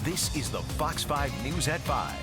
This is the Fox 5 News at 5.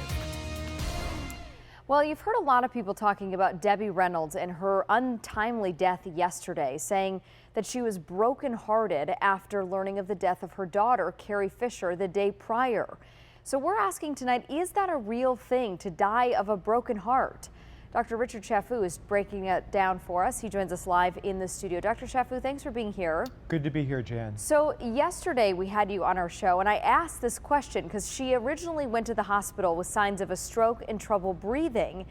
Well, you've heard a lot of people talking about Debbie Reynolds and her untimely death yesterday, saying that she was brokenhearted after learning of the death of her daughter, Carrie Fisher, the day prior. So we're asking tonight, is that a real thing, to die of a broken heart? Dr. Richard Chaffoo is breaking it down for us. He joins us live in the studio. Dr. Chaffoo, thanks for being here. Good to be here, Jen. So yesterday we had you on our show, and I asked this question because she originally went to the hospital with signs of a stroke and trouble breathing,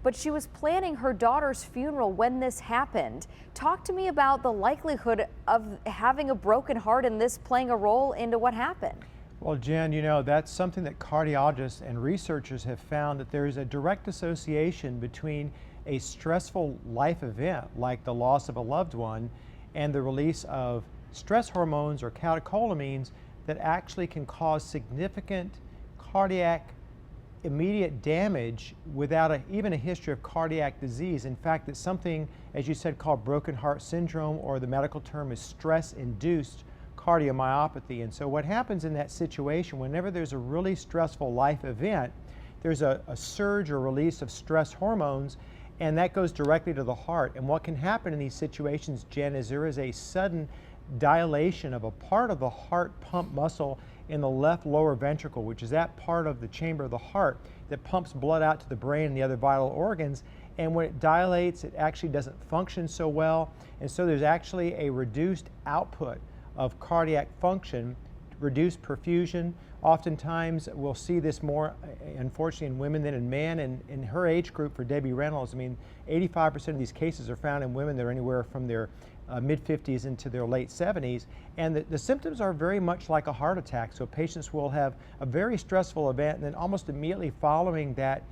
but she was planning her daughter's funeral when this happened. Talk to me about the likelihood of having a broken heart and this playing a role into what happened. Well, Jen, you know, that's something that cardiologists and researchers have found, that there is a direct association between a stressful life event like the loss of a loved one and the release of stress hormones or catecholamines that actually can cause significant cardiac immediate damage without even a history of cardiac disease. In fact, it's something, as you said, called broken heart syndrome, or the medical term is stress-induced cardiomyopathy. And so what happens in that situation, whenever there's a really stressful life event, there's a surge or release of stress hormones, and that goes directly to the heart. And what can happen in these situations, Jen, is there is a sudden dilation of a part of the heart pump muscle in the left lower ventricle, which is that part of the chamber of the heart that pumps blood out to the brain and the other vital organs. And when it dilates, it actually doesn't function so well. And so there's actually a reduced output of cardiac function, reduced perfusion. Oftentimes we'll see this more, unfortunately, in women than in men. And in her age group, for Debbie Reynolds, I mean, 85% of these cases are found in women that are anywhere from their mid-50s into their late 70s. And the symptoms are very much like a heart attack. So patients will have a very stressful event, and then almost immediately following that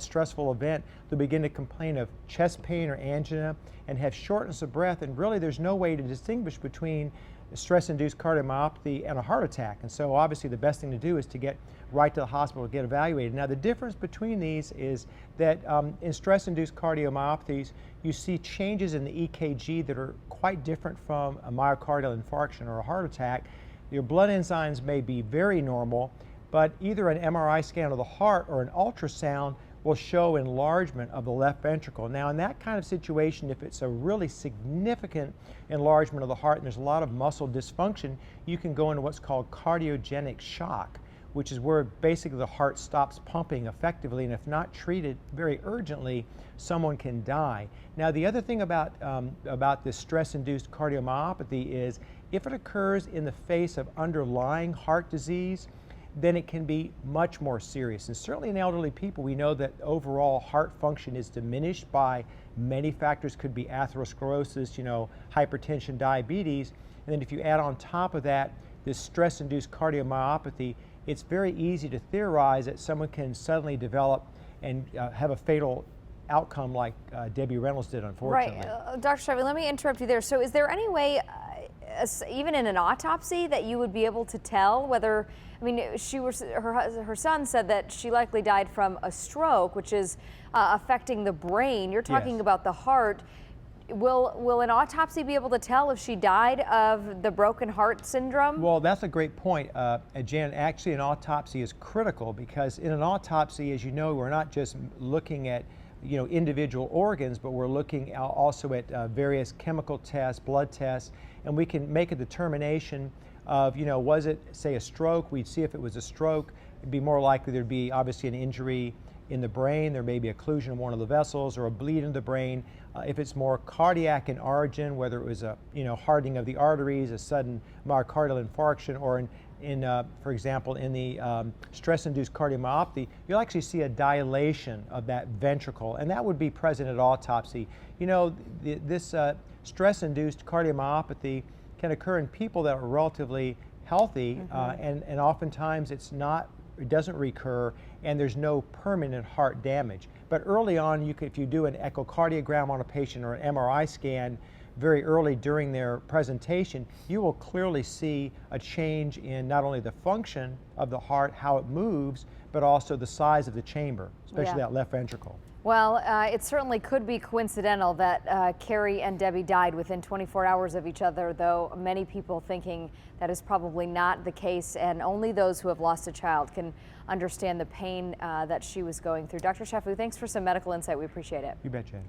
stressful event, they'll begin to complain of chest pain or angina and have shortness of breath. And really, there's no way to distinguish between stress-induced cardiomyopathy and a heart attack. And so obviously the best thing to do is to get right to the hospital to get evaluated. Now, the difference between these is that in stress-induced cardiomyopathies, you see changes in the EKG that are quite different from a myocardial infarction or a heart attack. Your blood enzymes may be very normal, but either an MRI scan of the heart or an ultrasound will show enlargement of the left ventricle. Now, in that kind of situation, if it's a really significant enlargement of the heart and there's a lot of muscle dysfunction, you can go into what's called cardiogenic shock, which is where basically the heart stops pumping effectively, and if not treated very urgently, someone can die. Now, the other thing about this stress-induced cardiomyopathy is if it occurs in the face of underlying heart disease, then it can be much more serious. And certainly in elderly people, we know that overall heart function is diminished by many factors. Could be atherosclerosis, you know, hypertension, diabetes. And then if you add on top of that this stress-induced cardiomyopathy, it's very easy to theorize that someone can suddenly develop and have a fatal outcome like Debbie Reynolds did, unfortunately. Right. Dr. Chaffoo, let me interrupt you there. So is there any way, even in an autopsy, that you would be able to tell whether, I mean, her son said that she likely died from a stroke, which is affecting the brain. You're talking Yes. about the heart. Will an autopsy be able to tell if she died of the broken heart syndrome? Well, that's a great point, Jan. Actually, an autopsy is critical because in an autopsy, as you know, we're not just looking at individual organs, but we're looking also at various chemical tests, blood tests, and we can make a determination of, was it, say, a stroke? We'd see if it was a stroke. It'd be more likely there'd be obviously an injury in the brain. There may be occlusion of one of the vessels or a bleed in the brain. If it's more cardiac in origin, whether it was a hardening of the arteries, a sudden myocardial infarction, or for example, in the stress-induced cardiomyopathy, you'll actually see a dilation of that ventricle, and that would be present at autopsy. This stress-induced cardiomyopathy can occur in people that are relatively healthy, and oftentimes it doesn't recur, and there's no permanent heart damage. But early on, if you do an echocardiogram on a patient or an MRI scan, very early during their presentation, you will clearly see a change in not only the function of the heart, how it moves, but also the size of the chamber, especially that left ventricle. Well, it certainly could be coincidental that Carrie and Debbie died within 24 hours of each other, though many people thinking that is probably not the case, and only those who have lost a child can understand the pain that she was going through. Dr. Chaffoo, thanks for some medical insight. We appreciate it. You bet, Jen.